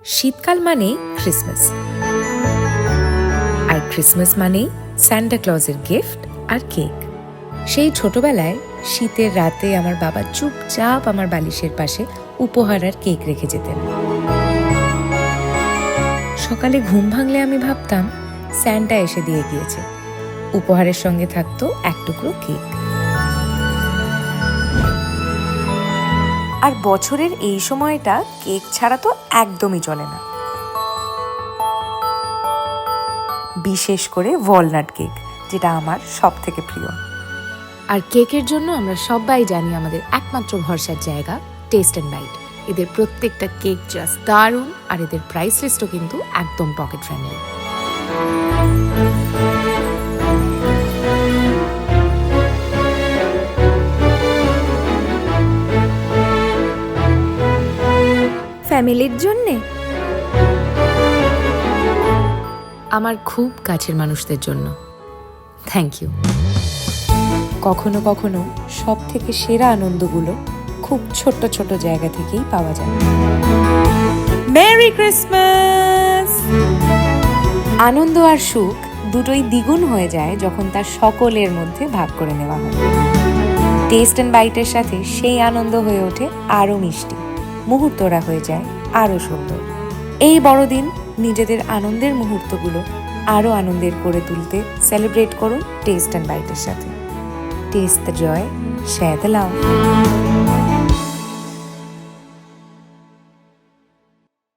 শীতকাল মানেই ক্রিসমাস, আর ক্রিসমাস মানেই সান্টা ক্লজের গিফট আর কেক। সেই ছোটবেলায় শীতের রাতে আমার বাবা চুপচাপ আমার বালিশের পাশে উপহার আর কেক রেখে যেতেন। সকালে ঘুম ভাঙলে আমি ভাবতাম স্যান্টা এসে দিয়ে গিয়েছে, উপহারের সঙ্গে থাকতো এক টুকরো কেক। আর বছরের এই সময়টা কেক ছাড়া তো একদমই চলে না, বিশেষ করে ওয়ালনাট কেক, যেটা আমার সব থেকে প্রিয়। আর কেকের জন্য আমরা সবাই জানি আমাদের একমাত্র ভরসার জায়গা টেস্ট অ্যান্ড বাইট। এদের প্রত্যেকটা কেক জাস্ট দারুণ, আর এদের প্রাইস লিস্টও কিন্তু একদম পকেট ফ্রেন্ডলি। ফ্যামিলির জন্যে, আমার খুব কাছের মানুষদের জন্য থ্যাংক ইউ। কখনো কখনো সব থেকে সেরা আনন্দগুলো খুব ছোট্ট ছোট জায়গা থেকেই পাওয়া যায়। Merry Christmas! আনন্দ আর সুখ দুটোই দ্বিগুণ হয়ে যায় যখন তার সকলের মধ্যে ভাগ করে নেওয়া হয়। টেস্ট অ্যান্ড বাইটের সাথে সেই আনন্দ হয়ে ওঠে আরও মিষ্টি, মুহূর্তরা হয়ে যায় আরও সুন্দর। এই বড়দিন নিজেদের আনন্দের মুহূর্তগুলো আরও আনন্দের করে তুলতে সেলিব্রেট করুন টেস্ট অ্যান্ড বাইটের সাথে। Taste the joy, share the love.